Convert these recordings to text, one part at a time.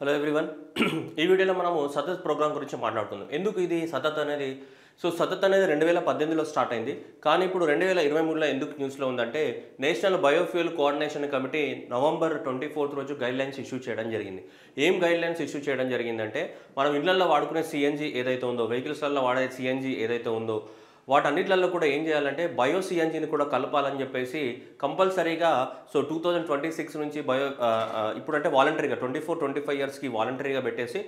Hello everyone ఈ వీడియోలో మనము సతత్ ప్రోగ్రామ్ గురించి మాట్లాడుకుందాం. ఎందుకు ఇది సతత్ అనేది? సతత్ అనేది 2018లో స్టార్ట్ అయింది. కానీ ఇప్పుడు 2023లో ఎందుకు న్యూస్లో ఉందంటే national biofuel coordination committee November 24 రోజు గైడ్లైన్స్ ఇష్యూ చేయడం జరిగింది. ఏం గైడ్లైన్స్ ఇష్యూ చేయడం జరిగిందంటే మనం ఇళ్లలో వాడుకునే సిఎన్జి ఏదైతే ఉందో, వెహికల్స్లలో వాడే సిఎన్జి ఏదైతే ఉందో వాటన్నిటిలో కూడా ఏం చేయాలంటే బయో సిఎన్జిని కూడా కలపాలని చెప్పేసి కంపల్సరీగా 2026 నుంచి ఇప్పుడంటే వాలంటరీగా 24-25 ఇయర్స్కి వాలంటరీగా పెట్టేసి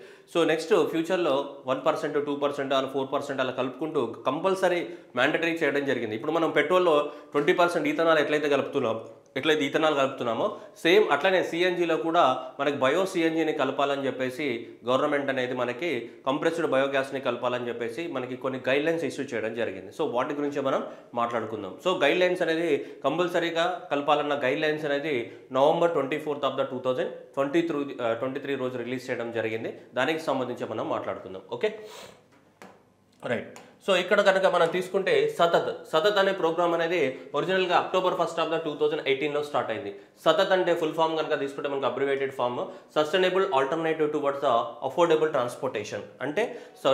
నెక్స్ట్ ఫ్యూచర్లో 1%, 2% అలా 4% అలా కలుపుకుంటూ కంపల్సరీ మ్యాండటరీ చేయడం జరిగింది. ఇప్పుడు మనం పెట్రోల్లో 20% ఈథనాల్ ఎట్లయితే ఈథనాల్ కలుపుతున్నామో సేమ్ అట్లనే సిఎన్జిలో కూడా మనకి బయో సిఎన్జిని కలపాలని చెప్పేసి గవర్నమెంట్ అనేది మనకి కంప్రెస్డ్ బయోగ్యాస్ని కలపాలని చెప్పేసి మనకి కొన్ని గైడ్లైన్స్ ఇష్యూ చేయడం జరిగింది. వాటి గురించి మనం మాట్లాడుకుందాం. గైడ్లైన్స్ అనేది కంపల్సరీగా కలపాలన్న గైడ్లైన్స్ అనేది నవంబర్ 24 2023 రోజు రిలీజ్ చేయడం జరిగింది. దానికి సంబంధించి మనం మాట్లాడుకుందాం. Okay, right. ఇక్కడ కనుక మనం తీసుకుంటే సతత్ అనే ప్రోగ్రామ్ అనేది ఒరిజినల్గా October 1, 2018లో స్టార్ట్ అయింది. సతత్ అంటే ఫుల్ ఫామ్ కనుక తీసుకుంటే మనకు abbreviated form sustainable alternative towards the affordable transportation. అంటే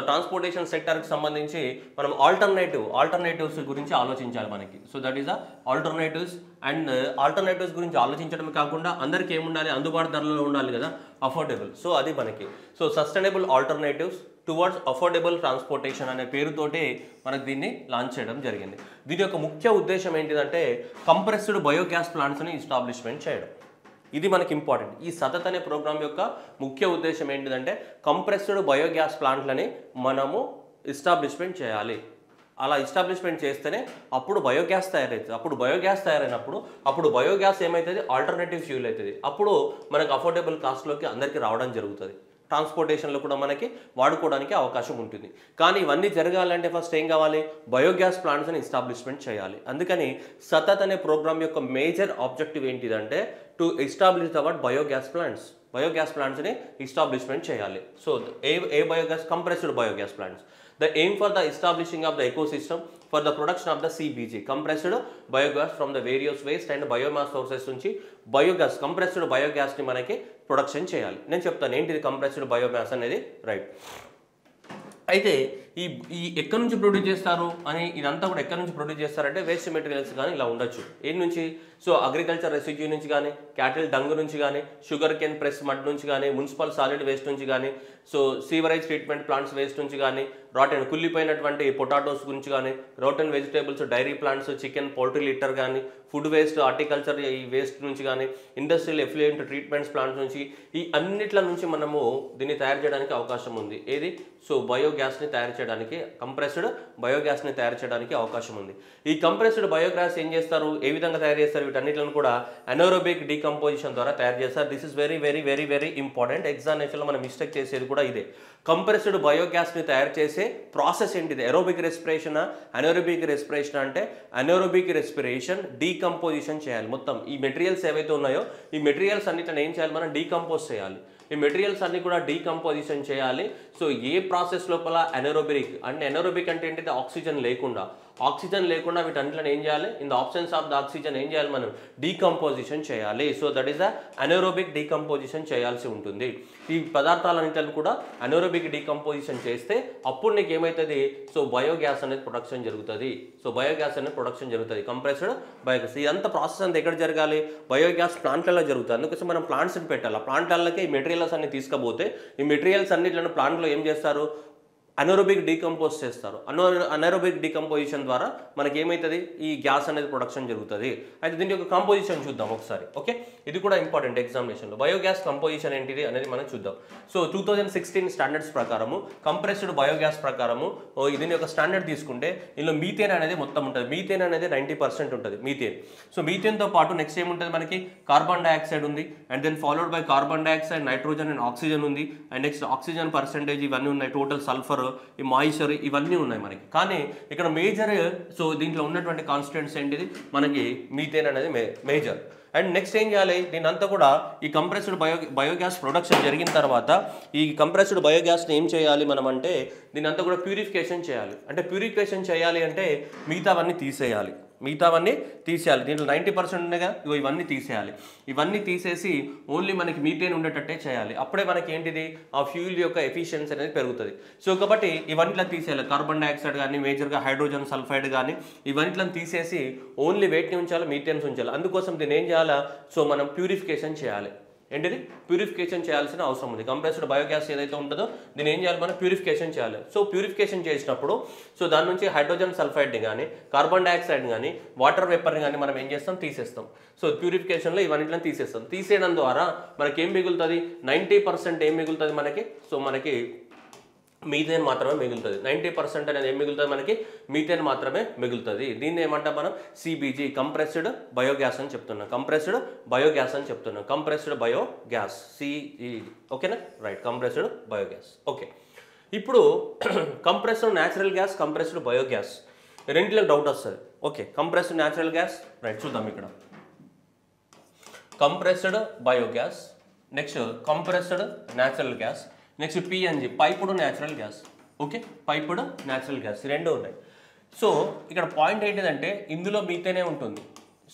ట్రాన్స్పోర్టేషన్ సెక్టర్కి సంబంధించి మనం ఆల్టర్నేటివ్స్ గురించి ఆలోచించాలి మనకి. That is the alternatives. And alternatives గురించి ఆలోచించడమే కాకుండా అందరికీ ఏముండాలి, అందుబాటు ధరలో ఉండాలి కదా, అఫోర్డబుల్. అది మనకి sustainable alternatives towards affordable transportation అనే పేరుతోటి మనకు దీన్ని లాంచ్ చేయడం జరిగింది. దీని యొక్క ముఖ్య ఉద్దేశం ఏంటిదంటే కంప్రెస్డ్ బయోగ్యాస్ ప్లాంట్స్ని ఎస్టాబ్లిష్మెంట్ చేయడం. ఇది మనకి ఇంపార్టెంట్. ఈ సతత్ అనే ప్రోగ్రామ్ యొక్క ముఖ్య ఉద్దేశం ఏంటిదంటే కంప్రెస్డ్ బయోగ్యాస్ ప్లాంట్లని మనము ఎస్టాబ్లిష్మెంట్ చేయాలి. అలా ఎస్టాబ్లిష్మెంట్ చేస్తేనే అప్పుడు బయోగ్యాస్ తయారవుతుంది. అప్పుడు బయోగ్యాస్ ఏమవుతుంది, ఆల్టర్నేటివ్ ఫ్యూల్ అవుతుంది. అప్పుడు మనకు అఫోర్డబుల్ కాస్ట్లోకి అందరికీ రావడం జరుగుతుంది. ట్రాన్స్పోర్టేషన్లో కూడా మనకి వాడుకోవడానికి అవకాశం ఉంటుంది. కానీ ఇవన్నీ జరగాలంటే ఫస్ట్ ఏం కావాలి, బయోగ్యాస్ ప్లాంట్స్ని ఎస్టాబ్లిష్మెంట్ చేయాలి. అందుకని సతత్ అనే ప్రోగ్రామ్ యొక్క మేజర్ ఆబ్జెక్టివ్ ఏంటిదంటే టు ఎస్టాబ్లిష్ అవర్ బయోగ్యాస్ ప్లాంట్స్ని ఎస్టాబ్లిష్మెంట్ చేయాలి. ఏ biogas, compressed biogas plants. The aim for the establishing of the ecosystem for the production of the CBG, compressed biogas from the various waste and biomass sources నుంచి compressed biogas ని మనకి production చేయాలి. నేను చెప్తాను ఏంటిది compressed biomass అనేది, right. అయితే ఈ ఎక్కడి నుంచి ప్రొడ్యూస్ చేస్తారు అని, ఇదంతా కూడా ఎక్కడి నుంచి ప్రొడ్యూస్ చేస్తారంటే వేస్ట్ మెటీరియల్స్ కానీ ఇలా ఉండొచ్చు. ఏం నుంచి, అగ్రికల్చర్ రెసిడ్యూ నుంచి కానీ, క్యాటిల్ డంగ్ నుంచి కానీ, షుగర్ కేన్ ప్రెస్ మడ్ నుంచి కానీ, మున్సిపల్ సాలిడ్ వేస్ట్ నుంచి కానీ, సీవరేజ్ ట్రీట్మెంట్ ప్లాంట్స్ వేస్ట్ నుంచి కానీ, కుళ్ళిపోయినటువంటి పొటాటోస్ గురించి కానీ, rotten vegetables, dairy plants, chicken, poultry litter కానీ, ఫుడ్ వేస్ట్, హార్టికల్చర్ ఈ వేస్ట్ నుంచి కానీ, ఇండస్ట్రియల్ ఎఫ్లూయెంట్ ట్రీట్మెంట్స్ ప్లాంట్స్ నుంచి, ఈ అన్నిట్ల నుంచి మనము దీన్ని తయారు చేయడానికి అవకాశం ఉంది. ఏది, బయోగ్యాస్ని తయారు చేయడానికి, కంప్రెస్డ్ బయోగ్యాస్ని తయారు చేయడానికి అవకాశం ఉంది. ఈ కంప్రెస్డ్ బయోగ్యాస్ ఏం చేస్తారు, ఏ విధంగా తయారు చేస్తారు, వీటన్నిటిని కూడా అనోరోబిక్ డీకంపోజిషన్ ద్వారా తయారు చేస్తారు. This is very very very very important. ఎగ్జామినేషన్లో మనం మిస్టేక్ చేసేది కూడా ఇదే. కంప్రెస్డ్ బయోగ్యాస్ని తయారు చేసే ప్రాసెస్ ఏంటిది, ఎరోబిక్ రెస్పిరేషన్, అనోరోబిక్ రెస్పిరేషన్. అంటే అనోరోబిక్ రెస్పిరేషన్, డీకంపోజిషన్ చేయాలి. మొత్తం ఈ మెటీరియల్స్ ఏవైతే ఉన్నాయో ఈ మెటీరియల్స్ అన్నిటిని ఏం చేయాలి, మనం డీకంపోజ్ చేయాలి. ఈ మెటీరియల్స్ అన్ని కూడా డీకంపోజిషన్ చేయాలి. ఏ ప్రాసెస్ లోపల అనోరోబిక్ అంటే ఏంటిది, ఆక్సిజన్ లేకుండా వీటన్నిటిని ఏం చేయాలి, in the absence of the oxygen ఏం చేయాలి, మనం డీకంపోజిషన్ చేయాలి. దట్ ఈస్ ద అనోరోబిక్ డీకంపోజిషన్ చేయాల్సి ఉంటుంది. ఈ పదార్థాలన్నింటిని కూడా అనోరోబిక్ డీకంపోజిషన్ చేస్తే అప్పుడు నీకు ఏమవుతుంది, బయోగ్యాస్ అనేది ప్రొడక్షన్ జరుగుతుంది. Compressed biogas. ఇదంతా ప్రాసెస్ అంతా ఎక్కడ జరగాలి, బయోగ్యాస్ ప్లాంట్లలో జరుగుతుంది. అందుకోసం మనం ప్లాంట్స్ని పెట్టాలి. ఆ ప్లాంట్లకి ఈ మెటీరియల్స్ అన్ని తీసుకపోతే ఈ మెటీరియల్స్ అన్నిట్లను ప్లాంట్లో ఏం చేస్తారు, అనోరోబిక్ డీకంపోజ్ చేస్తారు. అనోరోబిక్ డీకంపోజిషన్ ద్వారా మనకి ఏమవుతుంది, ఈ గ్యాస్ అనేది ప్రొడక్షన్ జరుగుతుంది. అయితే దీని యొక్క కంపోజిషన్ చూద్దాం ఒకసారి. ఓకే, ఇది కూడా ఇంపార్టెంట్ ఎగ్జామినేషన్లో. బయోగ్యాస్ కంపోజిషన్ ఏంటిది అనేది మనం చూద్దాం. 2016 స్టాండర్డ్స్ ప్రకారము, కంప్రెస్డ్ బయోగ్యాస్ ప్రకారము దీని యొక్క స్టాండర్డ్ తీసుకుంటే ఇందులో మీథేన్ అనేది మొత్తం ఉంటుంది. మీథేన్ అనేది 90% ఉంటుంది. మీథేన్తో పాటు నెక్స్ట్ ఏముంటుంది, మనకి కార్బన్ డైఆక్సైడ్ ఉంది, and then followed by carbon dioxide, nitrogen and oxygen ఉంది, అండ్ నెక్స్ట్ ఆక్సిజన్ పర్సెంటేజ్ ఇవన్నీ ఉన్నాయి, టోటల్ సల్ఫర్, ఈ మాయిశ్చర్ ఇవన్నీ ఉన్నాయి మనకి. కానీ ఇక్కడ మేజర్ దీంట్లో ఉన్నటువంటి కాన్స్టిట్యూయెంట్స్ ఏంటిది, మనకి మీథేన్ అనేది మేజర్. అండ్ నెక్స్ట్ ఏం చేయాలి, దీని అంతా కూడా ఈ కంప్రెస్డ్ బయోగ్యాస్ ప్రొడక్షన్ జరిగిన తర్వాత ఈ కంప్రెస్డ్ బయోగ్యాస్ని ఏం చేయాలి మనం అంటే దీని అంతా కూడా ప్యూరిఫికేషన్ చేయాలి. అంటే ప్యూరిఫికేషన్ చేయాలి అంటే మిగతావన్నీ తీసేయాలి. మిగతావన్నీ తీసేయాలి. దీంట్లో 90% ఉండగా ఇవన్నీ తీసేయాలి. ఇవన్నీ తీసేసి ఓన్లీ మనకి మీథేన్ ఉండేటట్టే చేయాలి. అప్పుడే మనకి ఏంటిది ఆ ఫ్యూల్ యొక్క ఎఫిషియన్సీ అనేది పెరుగుతుంది. సో కాబట్టి ఇవన్నీ తీసేయాలి. కార్బన్ డైఆక్సైడ్ కానీ మేజర్గా హైడ్రోజన్ సల్ఫైడ్ కానీ ఇవన్నీ తీసేసి ఓన్లీ వేటిని ఉంచాలి, మీథేన్స్ ఉంచాలి. అందుకోసం దీన్ని ఏం చేయాలా, సో మనం ప్యూరిఫికేషన్ చేయాలి. ఏంటిది ప్యూరిఫికేషన్ చేయాల్సిన అవసరం ఉంది. కంప్రెస్డ్ బయోగ్యాస్ ఏదైతే ఉంటుందో దీన్ని ఏం చేయాలి, మనం ప్యూరిఫికేషన్ చేయాలి. సో ప్యూరిఫికేషన్ చేసినప్పుడు సో దాని నుంచి హైడ్రోజన్ సల్ఫైడ్ని కానీ కార్బన్ డైఆక్సైడ్ని కానీ వాటర్ వేపర్ని కానీ మనం ఏం చేస్తాం, తీసేస్తాం. సో ప్యూరిఫికేషన్లో ఇవన్నీ తీసేస్తాం. తీసేయడం ద్వారా మనకి ఏం మిగులుతుంది, 90% ఏం మిగులుతుంది మనకి, సో మనకి మీథేన్ మాత్రమే మిగులుతుంది. 90% అనేది ఏం మిగులుతుంది మనకి, మీథేన్ మాత్రమే మిగులుతుంది. దీన్ని ఏమంటాం మనం, సిబిజీ కంప్రెస్డ్ బయోగ్యాస్ అని చెప్తున్నాం. కంప్రెస్డ్ బయోగ్యాస్ అని చెప్తున్నాం. కంప్రెస్డ్ బయోగ్యాస్ సిఈ, ఓకేనా, రైట్, కంప్రెస్డ్ బయోగ్యాస్. ఓకే, ఇప్పుడు compressed natural gas, compressed biogas రెండింటిలో డౌట్ వస్తుంది. Okay, compressed natural gas, right, చూద్దాం ఇక్కడ. Compressed biogas, next compressed natural gas, next PNG piped natural gas. Okay, piped natural gas రెండు ఉన్నాయి. So ఇక్కడ point ఏంటిదంటే ఇందులో మీథేనే ఉంటుంది.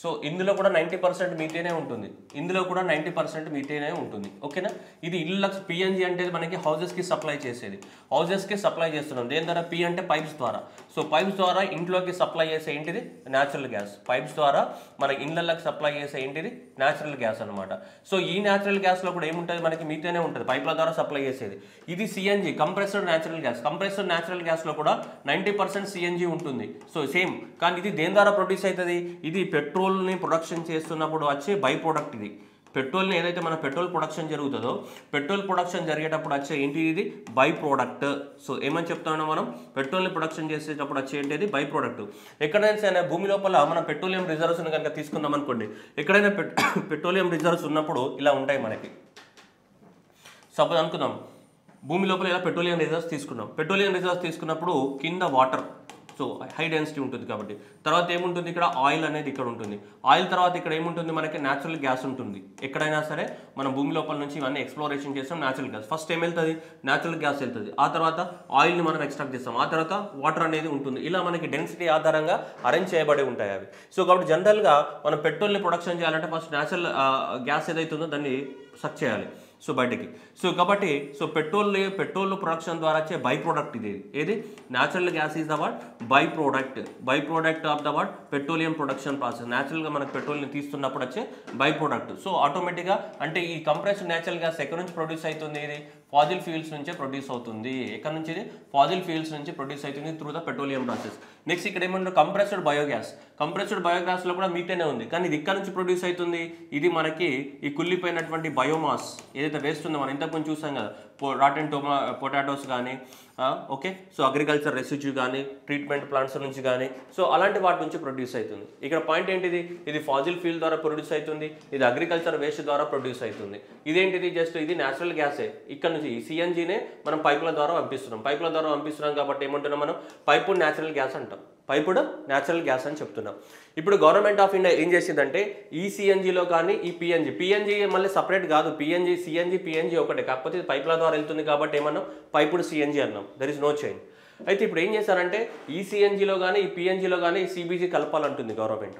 సో ఇందులో కూడా 90% మీథేనే ఉంటుంది. ఇందులో కూడా 90% మీథేనే ఉంటుంది. ఓకేనా, ఇది ఇళ్ళకి పిఎన్జి అంటే మనకి హౌజెస్కి సప్లై చేసేది. హౌజెస్కి సప్లై చేస్తున్నాం. దేని ద్వారా, పి అంటే పైప్స్ ద్వారా. సో పైప్స్ ద్వారా ఇంట్లోకి సప్లై చేసే ఏంటిది, న్యాచురల్ గ్యాస్. పైప్స్ ద్వారా మన ఇళ్ళకి సప్లై చేసే ఏంటిది, న్యాచురల్ గ్యాస్ అనమాట. సో ఈ న్యాచురల్ గ్యాస్లో కూడా ఏముంటుంది మనకి, మీథేనే ఉంటుంది, పైప్ల ద్వారా సప్లై చేసేది. ఇది CNG compressed natural gas. Compressed natural గ్యాస్లో కూడా 90% సిఎన్జి ఉంటుంది. సో సేమ్, కానీ ఇది దేని ద్వారా ప్రొడ్యూస్ అవుతుంది, ఇది పెట్రోల్ని ప్రొడక్షన్ చేస్తున్నప్పుడు వచ్చే బై ప్రోడక్ట్. ఇది పెట్రోల్ని ఏదైతే మన పెట్రోల్ ప్రొడక్షన్ జరుగుతుందో, పెట్రోల్ ప్రొడక్షన్ జరిగేటప్పుడు వచ్చే ఏంటి, ఇది బై ప్రోడక్ట్. సో ఏమని చెప్తామో మనం, పెట్రోల్ని ప్రొడక్షన్ చేసేటప్పుడు వచ్చే ఏంటి, బై ప్రోడక్ట్. ఎక్కడైనా సరే భూమి లోపల మనం పెట్రోలియం రిజర్వ్స్ కనుక తీసుకుందాం అనుకోండి, ఎక్కడైనా పెట్రోలియం రిజర్వ్స్ ఉన్నప్పుడు ఇలా ఉంటాయి మనకి. సపోజ్ అనుకుందాం భూమి లోపల ఇలా పెట్రోలియం రిజర్వ్స్ తీసుకున్నాం. పెట్రోలియం రిజర్వ్స్ తీసుకున్నప్పుడు కింద వాటర్, సో హై డెన్సిటీ ఉంటుంది కాబట్టి. తర్వాత ఏముంటుంది, ఇక్కడ ఆయిల్ అనేది ఇక్కడ ఉంటుంది. ఆయిల్ తర్వాత ఇక్కడ ఏముంటుంది మనకి, న్యాచురల్ గ్యాస్ ఉంటుంది. ఎక్కడైనా సరే మనం భూమి లోపల నుంచి ఇవన్నీ ఎక్స్ప్లోరేషన్ చేస్తాం. న్యాచురల్ గ్యాస్ ఫస్ట్ ఏం వెళ్తుంది, న్యాచురల్ గ్యాస్ వెళ్తుంది. ఆ తర్వాత ఆయిల్ని మనం ఎక్స్ట్రాక్ట్ చేస్తాం. ఆ తర్వాత వాటర్ అనేది ఉంటుంది. ఇలా మనకి డెన్సిటీ ఆధారంగా అరేంజ్ చేయబడి ఉంటాయి అవి. సో కాబట్టి జనరల్గా మనం పెట్రోల్ని ప్రొడక్షన్ చేయాలంటే ఫస్ట్ న్యాచురల్ గ్యాస్ ఏదైతే ఉందో దాన్ని సక్ చేయాలి, సో బయటికి. సో కాబట్టి సో పెట్రోల్ ప్రొడక్షన్ ద్వారా వచ్చే బై ప్రోడక్ట్ ఇది. ఏది, natural gas is the what, by product of the what, petroleum production process. న్యాచురల్గా మనకు పెట్రోల్ని తీస్తున్నప్పుడు వచ్చే బై ప్రోడక్ట్. సో ఆటోమేటిక్గా అంటే ఈ కంప్రెస్డ్ న్యాచురల్ గ్యాస్ ఎక్కడి నుంచి ప్రొడ్యూస్ అవుతుంది, ఇది ఫాజిల్ ఫ్యూల్స్ నుంచే ప్రొడ్యూస్ అవుతుంది. ఎక్కడి నుంచి, ఇది ఫాజిల్ ఫ్యూల్స్ నుంచి ప్రొడ్యూస్ అవుతుంది through the petroleum process. Next ఇక్కడ ఏమంటారు, కంప్రెస్డ్ బయోగ్యాస్. కంప్రెస్డ్ బయోగ్యాస్లో కూడా మీథేనే ఉంది, కానీ ఇది ఇక్కడ నుంచి ప్రొడ్యూస్ అవుతుంది. ఇది మనకి ఈ కుళ్ళిపోయినటువంటి బయోమాస్ ఏదైతే వేస్ట్ ఉందో, మనం ఇంతకుముందు చూసాం కదా, రాటెన్ పొటాటోస్ కానీ, ఓకే, సో అగ్రికల్చర్ రెసిడ్యూ కానీ, ట్రీట్మెంట్ ప్లాంట్స్ నుంచి కానీ, సో అలాంటి వాటి నుంచి ప్రొడ్యూస్ అవుతుంది. ఇక్కడ పాయింట్ ఏంటిది, ఇది ఫాజిల్ ఫ్యూల్ ద్వారా ప్రొడ్యూస్ అవుతుంది, ఇది అగ్రికల్చర్ వేస్ట్ ద్వారా ప్రొడ్యూస్ అవుతుంది. ఇదేంటిది, జస్ట్ ఇది న్యాచురల్ గ్యాసే. ఇక్కడ నుంచి ఈ సిఎన్జీనే మనం పైపుల ద్వారా పంపిస్తున్నాం కాబట్టి ఏమంటున్నాం మనం, పైపుడ్ న్యాచురల్ గ్యాస్ అంటాం. పైపుడ్ న్యాచురల్ గ్యాస్ అని చెప్తున్నాం. ఇప్పుడు గవర్నమెంట్ ఆఫ్ ఇండియా ఏం చేసిందంటే ఈ సిఎన్జిలో కానీ ఈ పిఎన్జి మళ్ళీ సపరేట్ కాదు, సిఎన్జి పిఎన్జి ఒకటే, కాకపోతే ఇది పైపుల ద్వారా వెళ్తుంది కాబట్టి ఏమన్నాం, పైపుడ్ సిఎన్జి అన్నాం. There is no change. అయితే ఇప్పుడు ఏం చేశారంటే ఈ సిఎన్జిలో కానీ ఈ పిఎన్జిలో కానీ ఈ సిబిజి కలపాలంటుంది గవర్నమెంట్.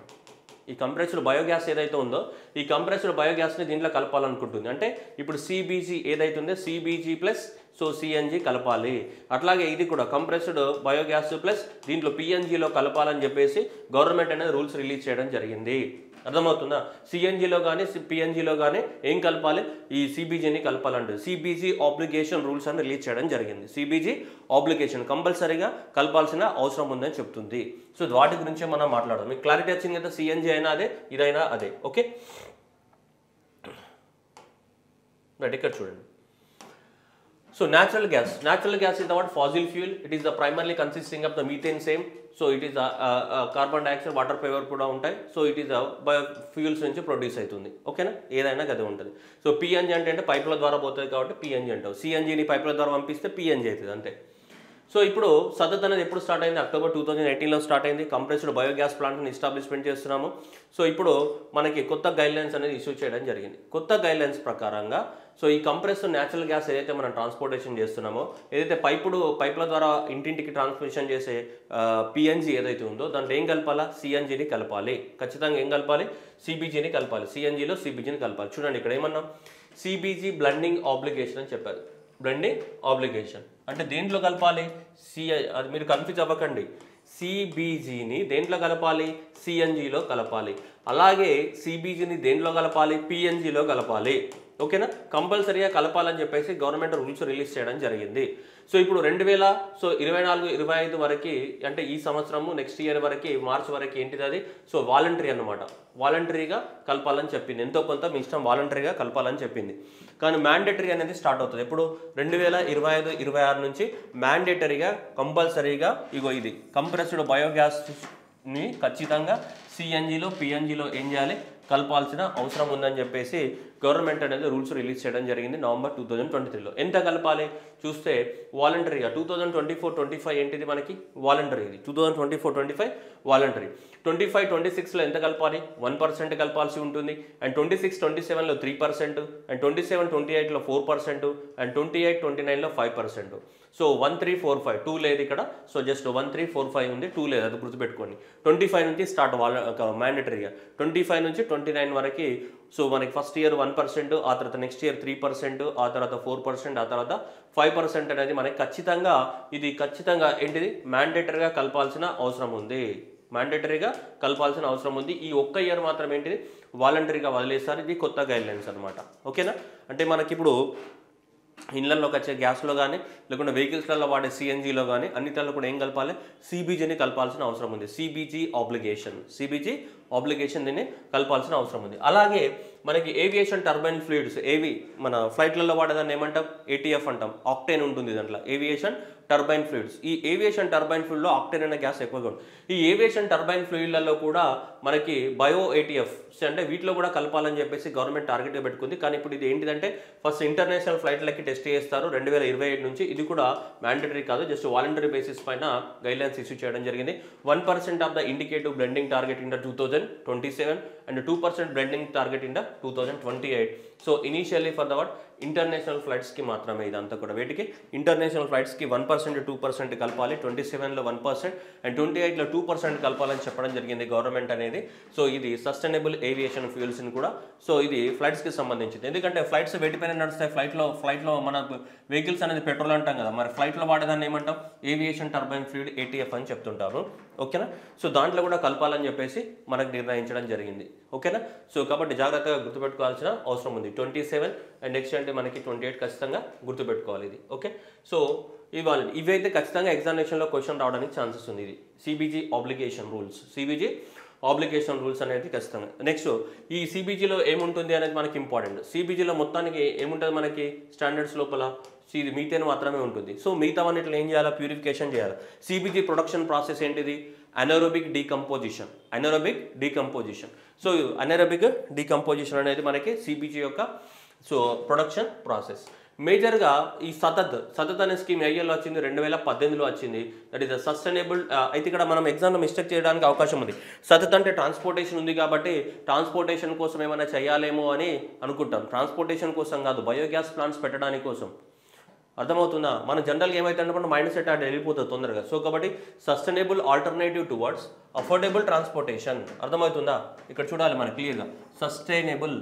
ఈ కంప్రెస్డ్ బయోగ్యాస్ ఏదైతే ఉందో ఈ కంప్రెస్డ్ బయోగ్యాస్ని దీంట్లో కలపాలనుకుంటుంది. అంటే ఇప్పుడు సిబిజి ఏదైతే ఉందో సిబిజి ప్లస్ సో సిఎన్జి కలపాలి. అట్లాగే ఇది కూడా కంప్రెస్డ్ బయోగ్యాస్ ప్లస్ దీంట్లో పిఎన్జిలో కలపాలని చెప్పేసి గవర్నమెంట్ అనేది రూల్స్ రిలీజ్ చేయడం జరిగింది. అర్థమవుతుందా, సిఎన్జిలో కానీ పిఎన్జిలో కానీ ఏం కలపాలి, ఈ సిబిజిని కలపాలంటే సిబిజి ఆబ్లిగేషన్ రూల్స్ అని రిలీజ్ చేయడం జరిగింది. సిబిజి ఆబ్లిగేషన్ కంపల్సరీగా కలపాల్సిన అవసరం ఉందని చెప్తుంది. సో వాటి గురించే మనం మాట్లాడదాం. మీకు క్లారిటీ వచ్చింది కదా, సిఎన్జి అయినా అదే, ఇదైనా అదే. ఓకే, రైట్, ఇక్కడ చూడండి. So natural gas is the what, fossil fuel. It is the primarily consisting of the methane same. So it is carbon dioxide, water vapor కూడా ఉంటాయి. సో ఇట్ ఈస్ ఫ్యూల్స్ నుంచి produce అవుతుంది. ఓకేనా, ఏదైనా గది ఉంటుంది. సో పిఎన్జి అంటే పైపుల ద్వారా పోతుంది కాబట్టి పిఎన్జి అంటావు. సిఎన్జిని పైపుల ద్వారా పంపిస్తే పిఎన్జి అవుతుంది అంతే. సో ఇప్పుడు సదత్ అనేది ఎప్పుడు స్టార్ట్ అయింది, అక్టోబర్ 2018లో స్టార్ట్ అయింది. కంప్రెస్డ్ బయోగ్యాస్ ప్లాంట్ని ఎస్టాబ్లిష్మెంట్ చేస్తున్నాము. సో ఇప్పుడు మనకి కొత్త గైడ్లైన్స్ అనేది ఇష్యూ చేయడం జరిగింది. కొత్త గైడ్లైన్స్ ప్రకారంగా సో ఈ కంప్రెస్డ్ న్యాచురల్ గ్యాస్ ఏదైతే మనం ట్రాన్స్పోర్టేషన్ చేస్తున్నామో, ఏదైతే పైపుల ద్వారా ఇంటింటికి ట్రాన్స్మిషన్ చేసే పిఎన్జి ఏదైతే ఉందో దాంట్లో ఏం కలపాలా, సిఎన్జిని కలపాలి. ఖచ్చితంగా ఏం కలపాలి, సిబిజిని కలపాలి. సిఎన్జిలో సిబిజిని కలపాలి. చూడండి ఇక్కడ ఏమన్నా సిబిజి బ్లెండింగ్ ఆబ్లిగేషన్ అని చెప్పారు. బ్లెండింగ్ ఆబ్లిగేషన్ అంటే దేంట్లో కలపాలి, అది మీరు కన్ఫ్యూజ్ అవ్వకండి. సిబిజిని దేంట్లో కలపాలి, సిఎన్జిలో కలపాలి. అలాగే సిబిజిని దేంట్లో కలపాలి, పిఎన్జిలో కలపాలి. ఓకేనా, కంపల్సరీగా కలపాలని చెప్పేసి గవర్నమెంట్ రూల్స్ రిలీజ్ చేయడం జరిగింది. సో ఇప్పుడు 2024-25 వరకు అంటే ఈ సంవత్సరము నెక్స్ట్ ఇయర్ వరకు మార్చ్ వరకు ఏంటిది అది, సో వాలంటరీ అన్నమాట. వాలంటరీగా కలపాలని చెప్పింది. ఎంతో కొంత మీ ఇష్టం, వాలంటరీగా కలపాలని చెప్పింది. కానీ మ్యాండేటరీ అనేది స్టార్ట్ అవుతుంది ఎప్పుడు, 2025-26 నుంచి మ్యాండేటరీగా కంపల్సరీగా ఇగో ఇది కంప్రెస్డ్ బయోగ్యాస్ని ఖచ్చితంగా సిఎన్జిలో పిఎన్జిలో ఏం చేయాలి, కలపాల్సిన అవసరం ఉందని చెప్పేసి గవర్నమెంట్ అనేది రూల్స్ రిలీజ్ చేయడం జరిగింది నవంబర్ 2023లో. ఎంత కలపాలి చూస్తే వాలంటరీగా 2024-25 ఏంటిది మనకి వాలంటరీ, ఇది 2024-25 వాలంటరీ. 25-26లో ఎంత కలపాలి, 1% కలపాల్సి ఉంటుంది. అండ్ 26-27లో 3%, అండ్ 27-28లో 4%, అండ్ 28-29లో 5%. సో 1345 2 లేదు ఇక్కడ, సో జస్ట్ 1345 ఉంది, 2 లేదు, అది గుర్తుపెట్టుకోండి. 25 నుంచి స్టార్ట్ మ్యాండేటరీగా, 25 నుంచి 29 వరకు. సో మనకి ఫస్ట్ ఇయర్ 1%, ఆ తర్వాత నెక్స్ట్ ఇయర్ 3%, ఆ తర్వాత 4%, ఆ తర్వాత 5% అనేది మనకి ఖచ్చితంగా ఇది ఖచ్చితంగా ఏంటిది మ్యాండేటరీగా కలపాల్సిన అవసరం ఉంది. మ్యాండేటరీగా కలపాల్సిన అవసరం ఉంది. ఈ ఒక్క ఇయర్ మాత్రం ఏంటిది వాలంటరీగా వదిలేస్తారు. ఇది కొత్త గైడ్లైన్స్ అనమాట. ఓకేనా, అంటే మనకి ఇప్పుడు ఇళ్లలోకి వచ్చే గ్యాస్లో కానీ లేకుంటే వెహికల్స్లలో వాడే సిఎన్జిలో కానీ అన్నిటిలో కూడా ఏం కలపాలి, సిబిజిని కలపాల్సిన అవసరం ఉంది. సిబిజి ఆబ్లిగేషన్ దీన్ని కలపాల్సిన అవసరం ఉంది. అలాగే మనకి ఏవియేషన్ టర్బైన్ ఫ్లూయిడ్స్, మన ఫ్లైట్లలో వాడేదాన్ని ఏమంటాం, ఏటీఎఫ్ అంటాం. ఆక్టేన్ ఉంటుంది దాంట్లో, ఏవియేషన్ టర్బైన్ ఫ్లూయిడ్స్. ఈ ఏవియేషన్ టర్బైన్ ఫ్లూయిడ్లో ఆక్టేన్ అనే గ్యాస్ ఎక్కువగా ఉంటుంది. ఈ ఏవియేషన్ టర్బైన్ ఫ్లూయిడ్లలో కూడా మనకి బయో ఏటీఎఫ్ అంటే వీటిలో కూడా కలపాలని చెప్పేసి గవర్నమెంట్ టార్గెట్గా పెట్టుకుంది. కానీ ఇప్పుడు ఇది ఏంటిదంటే ఫస్ట్ ఇంటర్నేషనల్ ఫ్లైట్లకి టెస్ట్ చేస్తారు 2027 నుంచి. ఇది కూడా మ్యాండేటరీ కాదు, జస్ట్ వాలంటరీ బేసిస్ పైన గైడ్లైన్స్ ఇష్యూ చేయడం జరిగింది. 1% of the indicative blending target in the 2027 and 2% blending target in the 2028. So initially for the international ఫ్లైట్స్కి మాత్రమే ఇదంతా కూడా. వీటికి ఇంటర్నేషనల్ ఫ్లైట్స్కి 1% 2% కలపాలి, 27లో 1% అండ్ 28లో 2% కలపాలని చెప్పడం జరిగింది గవర్నమెంట్ అనేది. సో ఇది సస్టైనబుల్ ఏవియేషన్ ఫ్యూయల్స్ని కూడా, సో ఇది ఫ్లైట్స్కి సంబంధించింది. ఎందుకంటే ఫ్లైట్స్ వేటిపైన నడుస్తాయి, ఫ్లైట్లో మన వెహికల్స్ అనేది పెట్రోల్ అంటాం కదా, మరి ఫ్లైట్లో వాడేదాన్ని ఏమంటాం, ఏవియేషన్ టర్బైన్ ఫ్లూయిడ్ ఏటీఎఫ్ అని చెప్తుంటారు. ఓకేనా, సో దాంట్లో కూడా కలపాలని చెప్పేసి మనకు నిర్ణయించడం జరిగింది. ఓకేనా, సో కాబట్టి జాగ్రత్తగా గుర్తుపెట్టుకోవాల్సిన అవసరం ఉంది. 27 అండ్ నెక్స్ట్ అంటే మనకి 28 ఖచ్చితంగా గుర్తుపెట్టుకోవాలి ఇది. ఓకే, సో ఇవైతే ఖచ్చితంగా ఎగ్జామినేషన్లో క్వశ్చన్ రావడానికి ఛాన్సెస్ ఉంది. ఇది సిబిజి ఆబ్లిగేషన్ రూల్స్ అనేది ఖచ్చితంగా. నెక్స్ట్ ఈ సిబిజిలో ఏముంటుంది అనేది మనకి ఇంపార్టెంట్. సిబిజిలో మొత్తానికి ఏముంటుంది మనకి స్టాండర్డ్స్ లోపల, ఇది మీథేన్ మాత్రమే ఉంటుంది. సో మిగతావన్నిట్లో ఏం చేయాలి, ప్యూరిఫికేషన్ చేయాలి. సిబిజి ప్రొడక్షన్ ప్రాసెస్ ఏంటిది, అనెరోబిక్ డీకంపోజిషన్. సో అనెరోబిక్ డీకంపోజిషన్ అనేది మనకి సిబిజి యొక్క సో ప్రొడక్షన్ ప్రాసెస్. మేజర్గా ఈ సతత్ అనే స్కీమ్ ఐఏలో వచ్చింది, 2018లో వచ్చింది. That is the sustainable. అయితే ఇక్కడ మనం ఎగ్జామ్లో మిస్టేక్ చేయడానికి అవకాశం ఉంది. సతత్ అంటే ట్రాన్స్పోర్టేషన్ ఉంది కాబట్టి ట్రాన్స్పోర్టేషన్ కోసం ఏమైనా చేయాలేమో అని అనుకుంటాం. ట్రాన్స్పోర్టేషన్ కోసం కాదు, బయోగ్యాస్ ప్లాంట్స్ పెట్టడానికి కోసం. అర్థమవుతుందా, మన జనరల్గా ఏమైతే మైండ్ సెట్ అది వెళ్ళిపోతుంది తొందరగా. సో కాబట్టి sustainable alternative towards affordable transportation. అర్థమవుతుందా, ఇక్కడ చూడాలి మన క్లియర్గా. Sustainable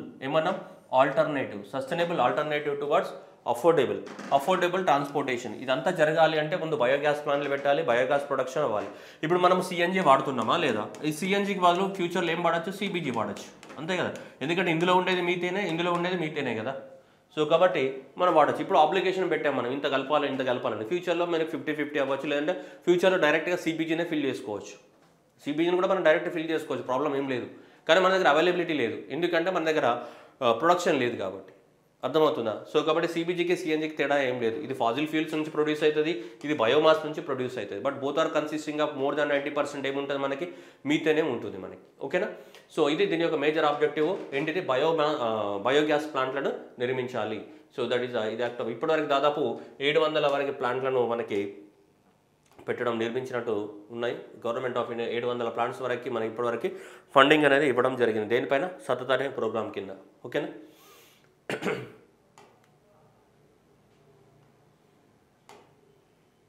alternative towards affordable transportation. ఇదంతా జరగాలి అంటే ముందు బయోగ్యాస్ ప్లాంట్లు పెట్టాలి, బయోగ్యాస్ ప్రొడక్షన్ అవ్వాలి. ఇప్పుడు మనం సిఎన్జి వాడుతున్నామా లేదా, ఈ సిఎన్జికి బదులు ఫ్యూచర్లో ఏం వాడచ్చు, సిబిజి వాడచ్చు, అంతే కదా. ఎందుకంటే ఇందులో ఉండేది మీతేనే కదా. సో కాబట్టి మనం వాడచ్చు. ఇప్పుడు అప్లికేషన్ పెట్టాం మనం, ఇంత కలపాలని. ఫ్యూచర్లో మనకి 50-50 అవ్వచ్చు, లేదంటే ఫ్యూచర్లో డైరెక్ట్గా సిబిజినే ఫిల్ చేసుకోవచ్చు. సిబిజిని కూడా మనం డైరెక్ట్ ఫిల్ చేసుకోవచ్చు, ప్రాబ్లం ఏం లేదు. కానీ మన దగ్గర అవైలబిలిటీ లేదు, ఎందుకంటే మన దగ్గర ప్రొడక్షన్ లేదు కాబట్టి. అర్థమవుతుందా, సో కాబట్టి సిబిజికి సిఎన్జికి తేడా ఏం లేదు. ఇది ఫాజిల్ ఫ్యూల్స్ నుంచి ప్రొడ్యూస్ అవుతుంది, ఇది బయోమాస్ నుంచి ప్రొడ్యూస్ అవుతుంది. But both are consisting of more than 90% ఏముంటుంది మనకి, మీథేనే ఉంటుంది మనకి. ఓకేనా, సో ఇది దీని యొక్క మేజర్ ఆబ్జెక్టివ్ ఏంటిది, బయోగ్యాస్ ప్లాంట్లను నిర్మించాలి. సో దట్ ఈస్ ఇది యాక్ట్. ఇప్పటివరకు దాదాపు 700 వరకు ప్లాంట్లను మనకి నిర్మించినట్టు ఉన్నాయి. గవర్నమెంట్ ఆఫ్ ఇండియా 700 ప్లాంట్స్ వరకు మనకి ఇప్పటివరకు ఫండింగ్ అనేది ఇవ్వడం జరిగింది. దేనిపైన, సతత్ అనే ప్రోగ్రామ్ కింద. ఓకేనా,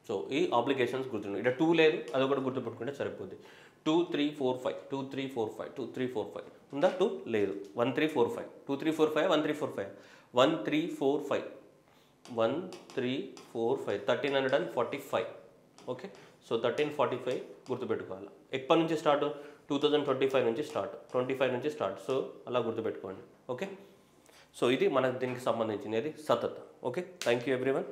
సో ఈ ఆబ్లిగేషన్స్ గుర్తుండే ఇక్కడ 2 లేదు, అది ఒకటి గుర్తుపెట్టుకుంటే సరిపోద్ది. 2 3 4 5 2 3 4 5 2 3 4 5 ఉందా? 2 లేదు. 1 3 4 5 2 3 4 5 1 3 4 5 1 3 4 5 1 3 4 5 1345. ఓకే, సో 1345 గుర్తుపెట్టుకోవాలి. ఎప్పటి నుంచి స్టార్ట్? 2025 నుంచి స్టార్ట్, 25 నుంచి స్టార్ట్. సో అలా గుర్తుపెట్టుకోండి. ఓకే, సో ఇది మనకు దీనికి సంబంధించినది SATAT. Okay, thank you everyone.